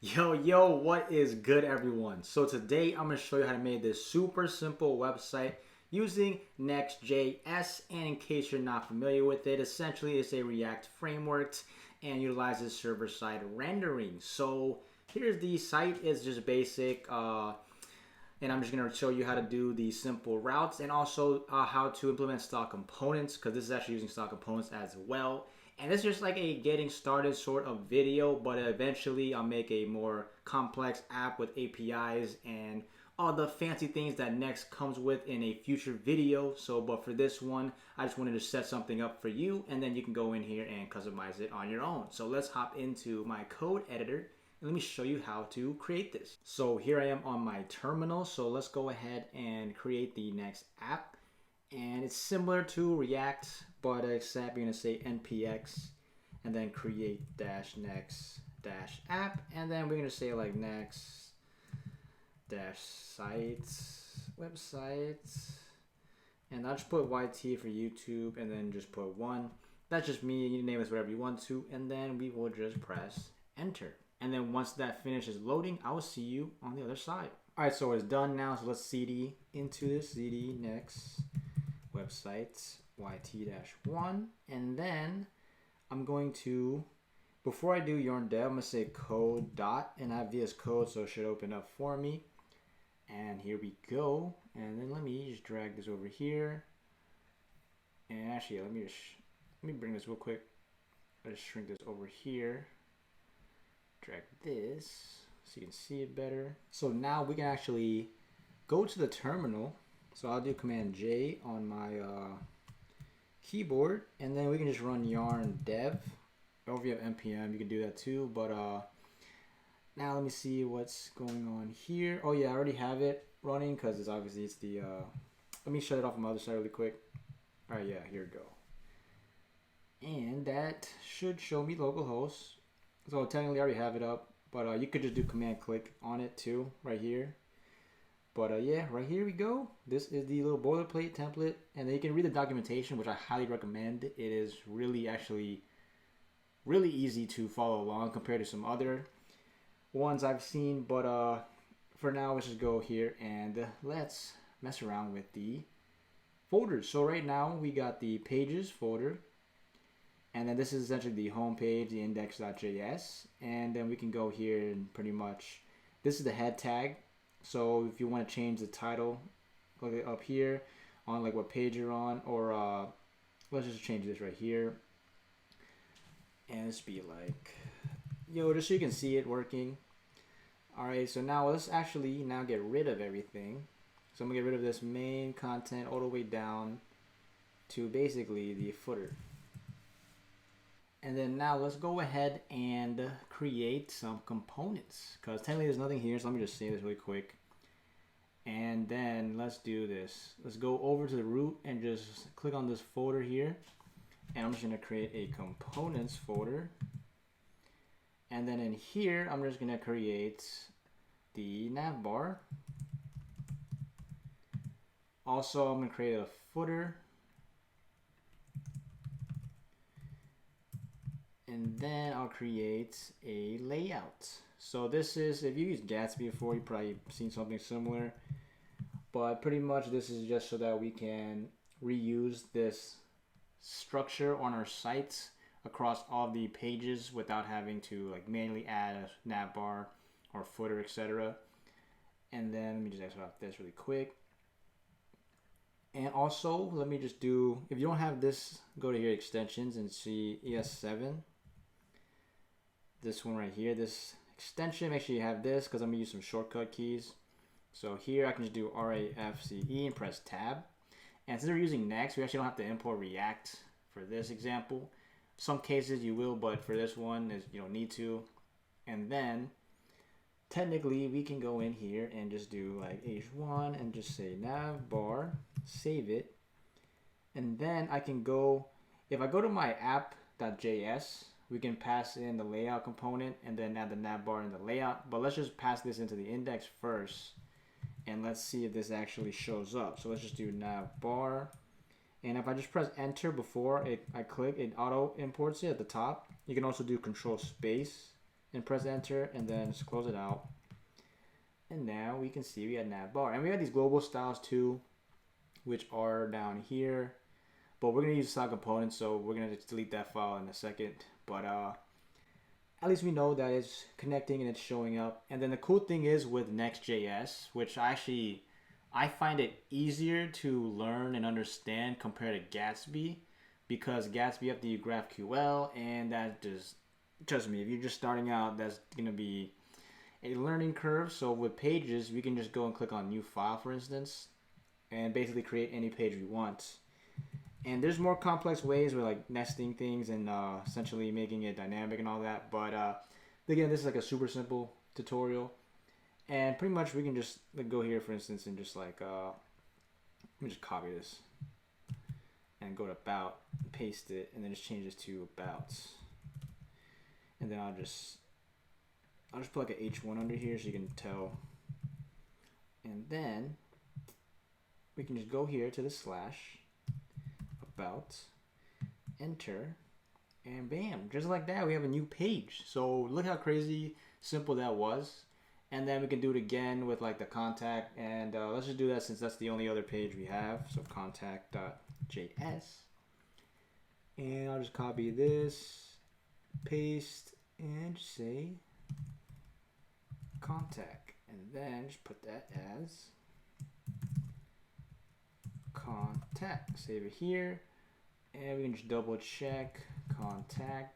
Yo, what is good, everyone? So today I'm going to show you how to make this super simple website using Next.js. And in case you're not familiar with it, essentially it's a React framework and utilizes server-side rendering. So here's the site. It's just basic. And I'm just going to show you how to do the simple routes and also how to implement stock components, because this is actually using stock components as well. And it's just like a getting started sort of video, but eventually I'll make a more complex app with APIs and all the fancy things that Next comes with in a future video. So, but for this one, I just wanted to set something up for you, and then you can go in here and customize it on your own. So let's hop into my code editor. Let me show you how to create this. So here I am on my terminal. So let's go ahead and create the Next app. And it's similar to React, but except you're gonna say npx and then create dash next dash app, and then we're gonna say like next dash sites websites, and I'll just put YT for YouTube, and then just put one. That's just me. You name this whatever you want to, and then we will just press enter. And then once that finishes loading, I will see you on the other side. All right, so it's done now. So let's cd into this, cd next websites YT-1, and then I'm going to, before I do yarn dev, I'm gonna say code dot, and I have VS Code, so it should open up for me. And here we go. And then let me just drag this over here. And actually, let me bring this real quick. I'll just shrink this over here. Drag this so you can see it better. So now we can actually go to the terminal. So I'll do Command J on my keyboard, and then we can just run yarn dev. Or if you have npm, you can do that too. But now let me see what's going on here. Oh yeah, I already have it running because it's obviously it's the. Let me shut it off on my other side really quick. All right, yeah, here we go. And that should show me localhost. So technically I already have it up, but you could just do command click on it too, right here. But yeah, right here we go. This is the little boilerplate template, and then you can read the documentation, which I highly recommend. It is really actually really easy to follow along compared to some other ones I've seen. But for now, let's just go here and let's mess around with the folders. So right now we got the pages folder, and then this is essentially the home page, the index.js, and then we can go here and pretty much, this is the head tag. So if you want to change the title, look it up here on like what page you're on, or let's just change this right here, and let's be like, just so you can see it working. All right, so now let's actually now get rid of everything. So I'm gonna get rid of this main content all the way down to basically the footer. And then now let's go ahead and create some components, because technically there's nothing here. So let me just say this really quick. And then let's do this. Let's go over to the root and just click on this folder here. And I'm just gonna create a components folder. And then in here, I'm just gonna create the navbar. Also, I'm gonna create a footer. And then I'll create a layout. So this is, if you used Gatsby before, you've probably seen something similar. But pretty much this is just so that we can reuse this structure on our sites across all the pages without having to like manually add a navbar or footer, etc. And then let me just exit out this really quick. And also, let me just do, if you don't have this, go to here, extensions, and see ES7. This one right here, this extension, make sure you have this, because I'm gonna use some shortcut keys. So here I can just do RAFCE and press tab. And since we're using Next, we actually don't have to import React for this example. Some cases you will, but for this one, you don't need to. And then technically we can go in here and just do like h1 and just say navbar, save it. And then I can go, if I go to my app.js, we can pass in the layout component and then add the navbar in the layout. But let's just pass this into the index first, and let's see if this actually shows up. So let's just do navbar, and if I just press enter before I click, it auto imports it at the top. You can also do control space and press enter, and then just close it out. And now we can see we had nav bar, and we have these global styles too, which are down here. But we're gonna use style components, so we're gonna just delete that file in a second. But at least we know that it's connecting and it's showing up. And then the cool thing is with Next.js, which I find it easier to learn and understand compared to Gatsby, because Gatsby you have to use GraphQL, and that just, trust me, if you're just starting out, that's gonna be a learning curve. So with Pages, we can just go and click on New File, for instance, and basically create any page we want. And there's more complex ways with like nesting things and essentially making it dynamic and all that. But again, this is like a super simple tutorial. And pretty much we can just like go here, for instance, and just like, let me just copy this and go to About, paste it, and then just change this to About. And then I'll just put like an H1 under here so you can tell. And then we can just go here to the slash, About, enter, and bam, just like that we have a new page. So look how crazy simple that was. And then we can do it again with like the contact, and let's just do that since that's the only other page we have. So contact.js, and I'll just copy this, paste, and just say contact, and then just put that as contact. Save it here, and we can just double check contact.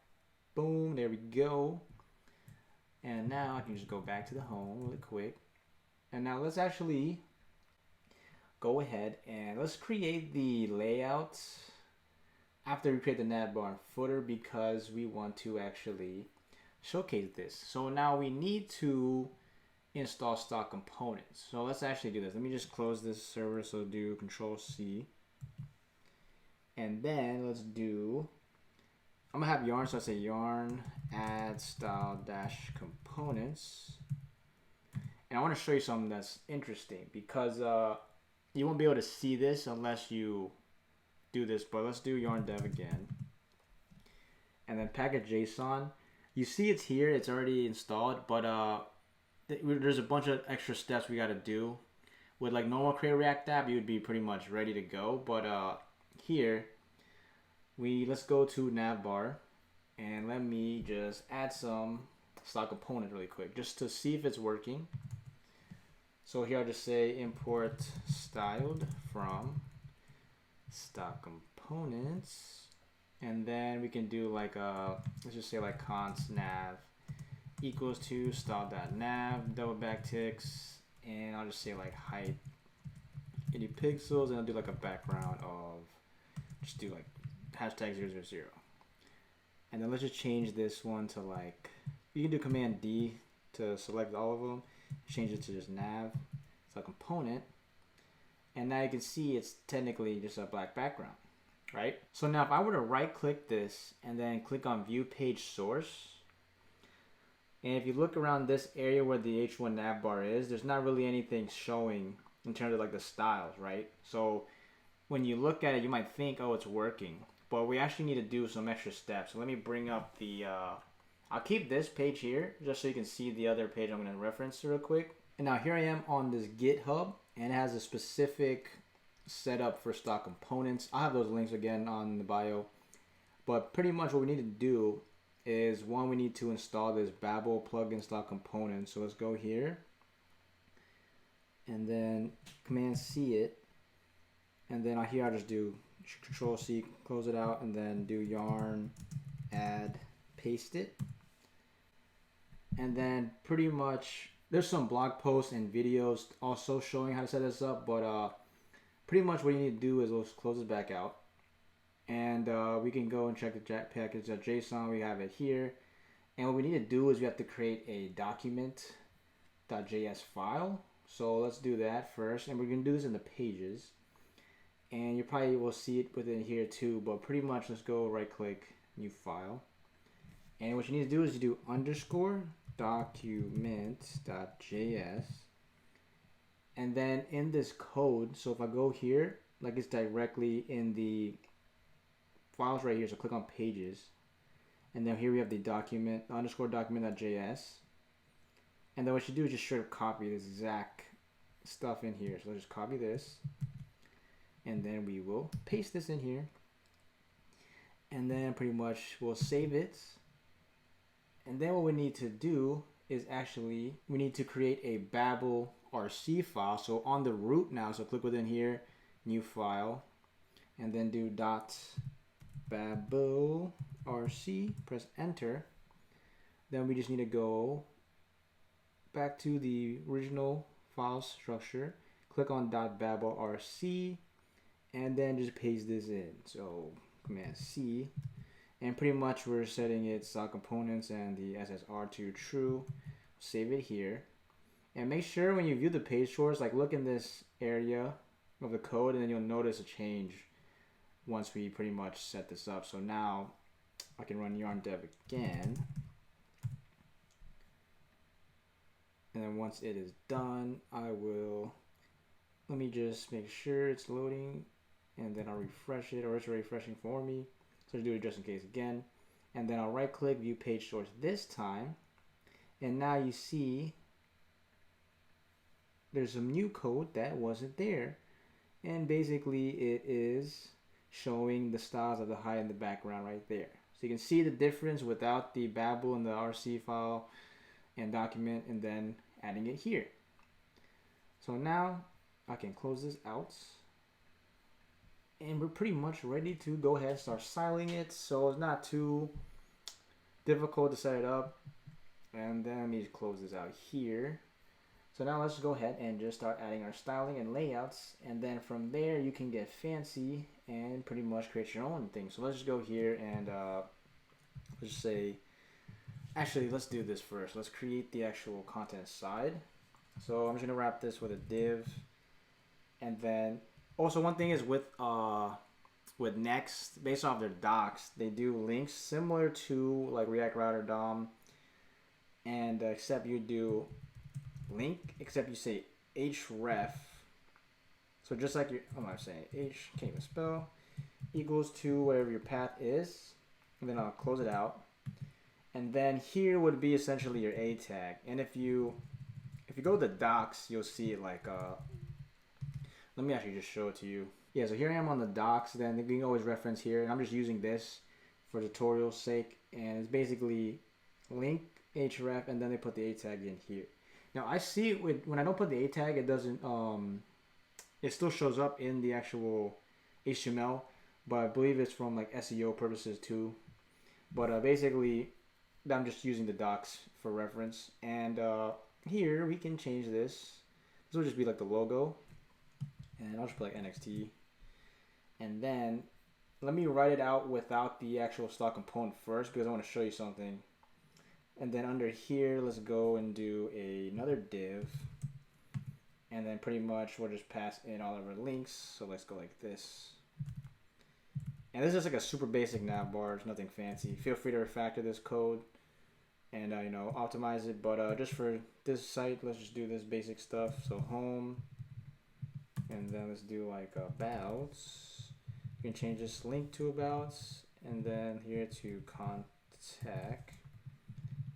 Boom, there we go. And now I can just go back to the home really quick. And now let's actually go ahead and let's create the layout after we create the navbar and footer, because we want to actually showcase this. So now we need to install stock components. So let's actually do this. Let me just close this server. So do Control-C. And then let's do, I'm gonna have yarn, so I say yarn add style dash components. And I want to show you something that's interesting, because you won't be able to see this unless you do this. But let's do yarn dev again, and then package JSON. You see it's here, it's already installed, but there's a bunch of extra steps we got to do. With like normal Create React app, you would be pretty much ready to go. But here, let's go to navbar, and let me just add some stock component really quick, just to see if it's working. So here I'll just say import styled from stock components, and then we can do like let's just say like const nav equals to style.nav double backticks, and I'll just say like height 80 pixels, and I'll do like a background of, just do like hashtag 000. And then let's just change this one to like, you can do Command D to select all of them, change it to just nav, it's a component, and now you can see it's technically just a black background, right? So now if I were to right click this and then click on view page source, and if you look around this area where the H1 navbar is, there's not really anything showing in terms of like the styles, right? So when you look at it, you might think, oh, it's working, but we actually need to do some extra steps. So let me bring up the, I'll keep this page here just so you can see the other page I'm going to reference real quick. And now here I am on this GitHub, and it has a specific setup for stock components. I'll have those links again on the bio. But pretty much what we need to do is, one, we need to install this Babel plugin stock component. So let's go here, and then Command C it, and then here I'll just do Control C, close it out, and then do yarn add, paste it. And then pretty much there's some blog posts and videos also showing how to set this up, but pretty much what you need to do is let's close this back out, and we can go and check the package.json. We have it here, and what we need to do is we have to create a document.js file. So let's do that first, and we're going to do this in the pages, and you probably will see it within here too, but pretty much let's go right click, new file, and what you need to do is you do underscore document.js, and then in this code, so if I go here, like it's directly in the files right here, so click on pages, And then here we have the document, underscore document.js. And then what you do is just straight up copy this exact stuff in here. So let's just copy this. And then we will paste this in here. And then pretty much we'll save it. And then what we need to do is actually, we need to create a Babel RC file. So on the root now, so click within here, new file, and then do .babel RC, press enter. Then we just need to go back to the original file structure, click on .babel RC, and then just paste this in. So Command C, and pretty much we're setting its components and the SSR to true. Save it here, and make sure when you view the page source, like look in this area of the code, and then you'll notice a change once we pretty much set this up. So now I can run yarn dev again, and then once it is done, I will, let me just make sure it's loading, and then I'll refresh it, or it's refreshing for me. So do it just in case again, and then I'll right click view page source this time, and now you see there's some new code that wasn't there, and basically it is showing the styles of the height in the background right there. So you can see the difference without the Babel and the RC file and document, and then adding it here. So now I can close this out, and we're pretty much ready to go ahead and start styling it. So it's not too difficult to set it up. And then let me close this out here. So now let's go ahead and just start adding our styling and layouts, and then from there you can get fancy and pretty much create your own thing. So let's just go here and let's just say, actually let's do this first. Let's create the actual content side. So I'm just gonna wrap this with a div, and then also one thing is with Next, based off their docs, they do links similar to like React Router DOM, and except you do link, except you say href. So just like your, what am I saying? H, can't even spell, equals to whatever your path is, and then I'll close it out. And then here would be essentially your A tag. And if you go to the docs, you'll see it like let me actually just show it to you. Yeah, so here I am on the docs, then you can always reference here, and I'm just using this for tutorial's sake, and it's basically link href, and then they put the A tag in here. Now I see it with, when I don't put the A tag, it doesn't it still shows up in the actual HTML, but I believe it's from like SEO purposes too. But basically I'm just using the docs for reference, and here we can change this. This will just be like the logo, and I'll just put like NXT, and then let me write it out without the actual stock component first, because I want to show you something. And then under here, let's go and do another div, and then pretty much we'll just pass in all of our links. So let's go like this, and this is just like a super basic nav bar. It's nothing fancy. Feel free to refactor this code and you know, optimize it, but just for this site, let's just do this basic stuff. So home, and then let's do like abouts. You can change this link to abouts, and then here to contact,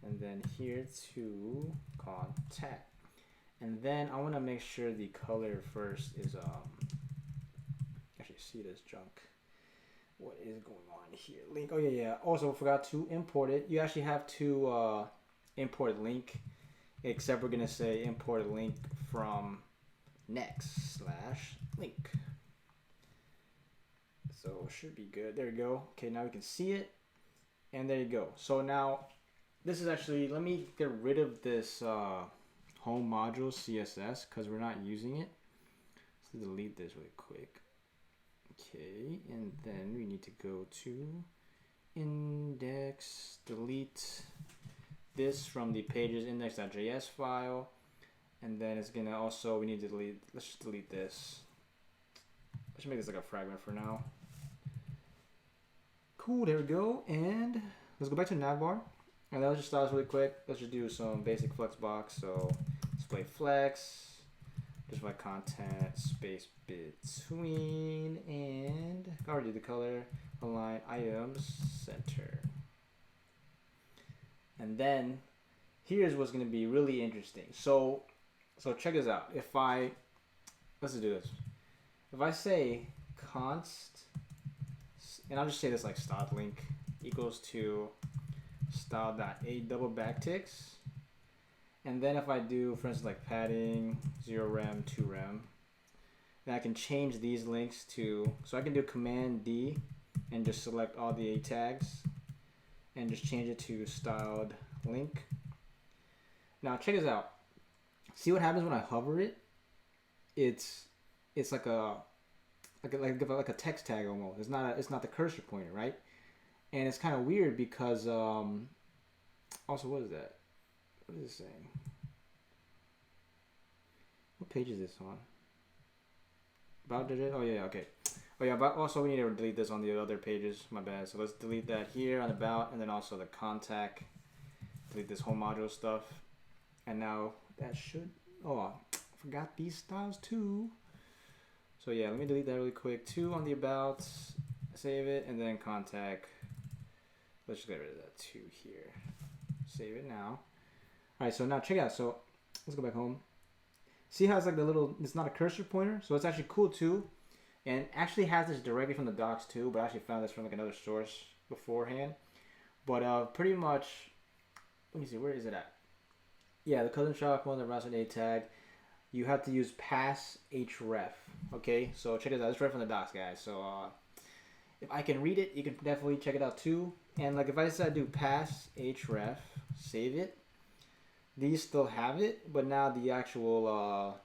and then here to contact. And then I want to make sure the color first is actually see this junk. What is going on here? Link. Oh yeah. Also forgot to import it. You actually have to import link, except we're gonna say import link from next/link. So it should be good. There we go. Okay, now we can see it, and there you go. So now this is actually, let me get rid of this home module CSS because we're not using it. Let's delete this really quick. Okay, and then we need to go to index, delete this from the pages index.js file, and then it's gonna also, we need to delete, let's just delete this. Let's make this like a fragment for now. Cool, there we go, and let's go back to navbar, and let's just start this really quick. Let's just do some basic flex box. So display flex, just my content space between, and I already did the color, align items center. And then here's what's going to be really interesting. So check this out. Let's do this. If I say const, and I'll just say this like style link equals to style.a double backticks. And then if I do, for instance, like padding 0 rem, 2 rem, then I can change these links to, so I can do Command D and just select all the A tags and just change it to styled link. Now check this out. See what happens when I hover it? It's like a text tag almost. It's not the cursor pointer, right? And it's kind of weird because also, what is that? What is it saying? What page is this on? About did it? Oh yeah, okay. Oh yeah, but also we need to delete this on the other pages. My bad. So let's delete that here on about, and then also the contact. Delete this whole module stuff. And now that should. Oh, I forgot these styles too. So yeah, let me delete that really quick. 2 on the about. Save it, and then contact. Let's just get rid of that 2 here. Save it now. All right, so now check it out. So let's go back home. See how it's like the little, it's not a cursor pointer, so it's actually cool too. And actually has this directly from the docs too, but I actually found this from like another source beforehand. But pretty much, let me see, where is it at? Yeah, the cousin shop one, the Raster A tag. You have to use pass href. Okay, so check it out. It's right from the docs, guys. So if I can read it, you can definitely check it out too. And like if I decide to do pass href, save it. These still have it, but now the actual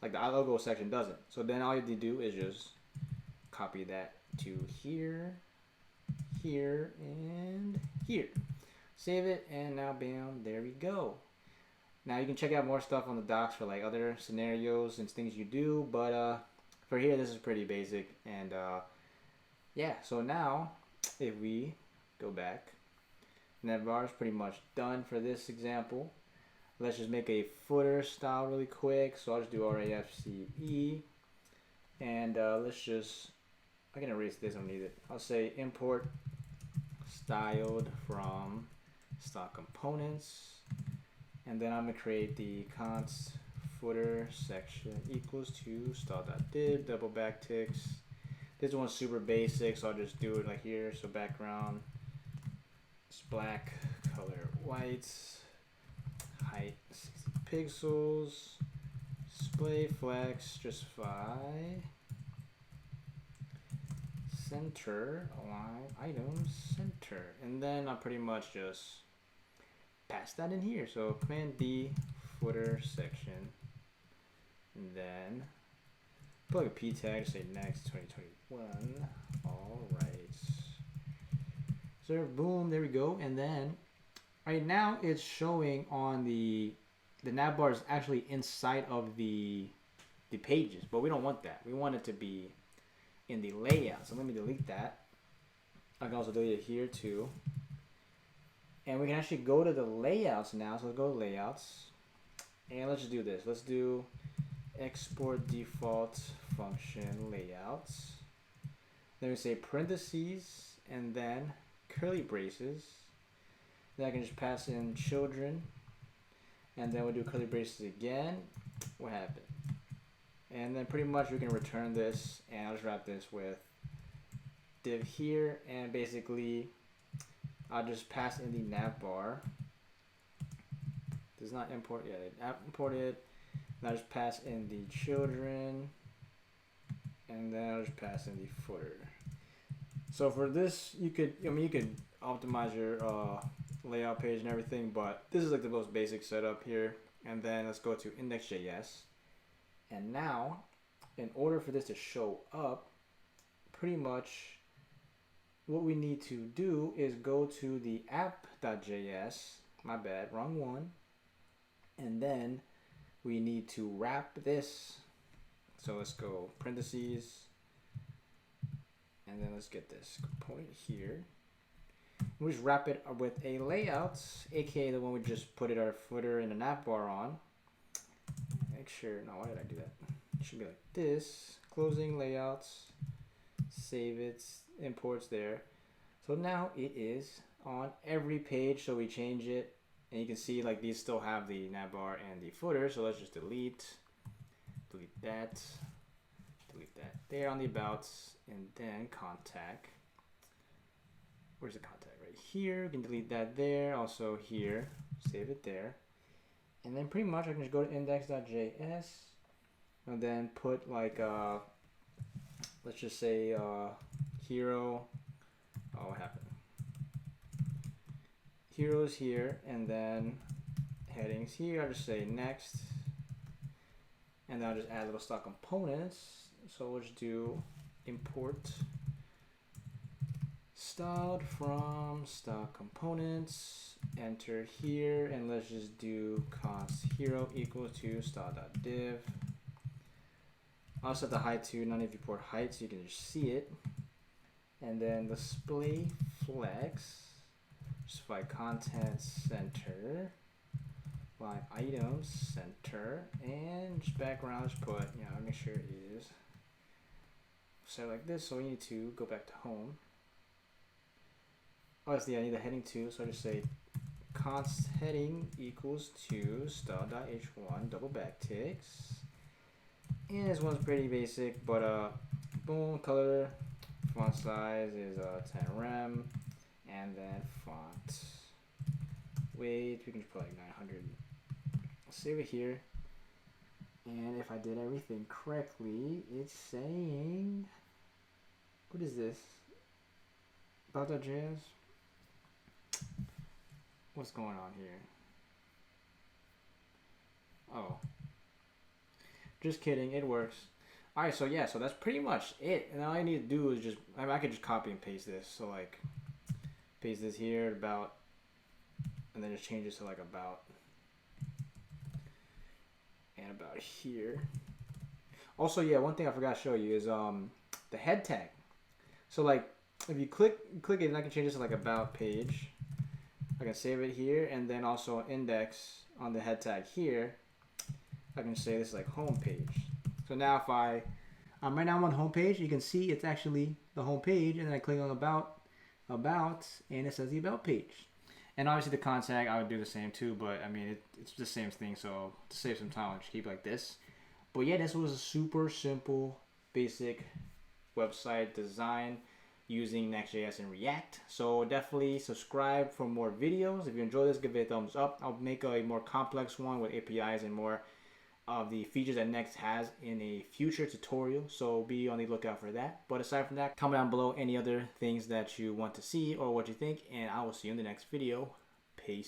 like the iLogo section doesn't. So then all you have to do is just copy that to here, here, and here. Save it, and now bam, there we go. Now you can check out more stuff on the docs for like other scenarios and things you do, but for here this is pretty basic. And yeah, so now if we go back, navbar is pretty much done for this example. Let's just make a footer style really quick. So I'll just do RAFCE. And let's just, I can erase this, I don't need it. I'll say import styled from stock components. And then I'm going to create the const footer section equals to style.div double backticks. This one's super basic, so I'll just do it like here. So background is black, color white. Height 60 pixels, display flex, justify, center, align items, center, and then I'll pretty much just pass that in here. So Command D, footer section, and then put like a P tag, say next 2021. All right. So boom, there we go, and then. Right now it's showing on the navbar is actually inside of the pages, but we don't want that. We want it to be in the layout. So let me delete that. I can also delete it here too. And we can actually go to the layouts now. So let's go to layouts. And let's just do this. Let's do export default function layouts. Then we say parentheses and then curly braces. Then I can just pass in children, and then we'll do curly braces again. What happened? And then pretty much we can return this, and I'll just wrap this with div here, and basically I'll just pass in the navbar. Does not import yet. Yeah, imported. And I'll just pass in the children, and then I'll just pass in the footer. So for this, you could optimize your layout page and everything, but this is like the most basic setup here. And then let's go to index.js, and now in order for this to show up, pretty much what we need to do is go to the app.js, my bad, wrong one, and then we need to wrap this. So let's go parentheses, and then let's get this component here. We just wrap it with a layout, aka the one we just put our footer and the navbar on. Make sure, no, why did I do that? It should be like this, closing layouts, save it, imports there. So now it is on every page, so we change it, And you can see like these still have the navbar and the footer. So let's just delete that there on the abouts, and then contact. Where's the contact? Right here. You can delete that there. Also here. Save it there. And then pretty much I can just go to index.js and then put like let's just say hero. Oh, what happened? Heroes here, and then headings here. I'll just say next, and then I'll just add little stock components. So we'll just do import styled from stock components, enter here, and let's just do const hero equals to style.div. I'll set the height to none of viewport height so you can just see it, and then display flex, justify content center, line items center, and just background, just put, you know, make sure it is set like this. So we need to go back to home. Obviously I need the heading too, so I just say const heading equals to style.h1 double backticks. And this one's pretty basic, but boom, color, font size is 10 rem, and then font weight, we can just put like 900. I'll save it here, and if I did everything correctly, it's saying, what is this? About.js? What's going on here? Oh. Just kidding, it works. Alright, so yeah, so that's pretty much it. And all I need to do is just, I could just copy and paste this. So like, paste this here, about, and then just change this to like about, and about here. Also, yeah, one thing I forgot to show you is the head tag. So like, if you click it, and I can change this to like about page. I can save it here, and then also index on the head tag here. I can say this is like home page. So now if right now I'm on home page, you can see it's actually the home page, and then I click on about, and it says the about page. And obviously the contact, I would do the same too, but I mean, it's the same thing. So to save some time, I'll just keep it like this. But yeah, this was a super simple, basic website design using Next.js and React. So definitely subscribe for more videos. If you enjoy this, give it a thumbs up. I'll make a more complex one with APIs and more of the features that Next has in a future tutorial, so be on the lookout for that. But aside from that, comment down below any other things that you want to see or what you think, and I will see you in the next video. Peace.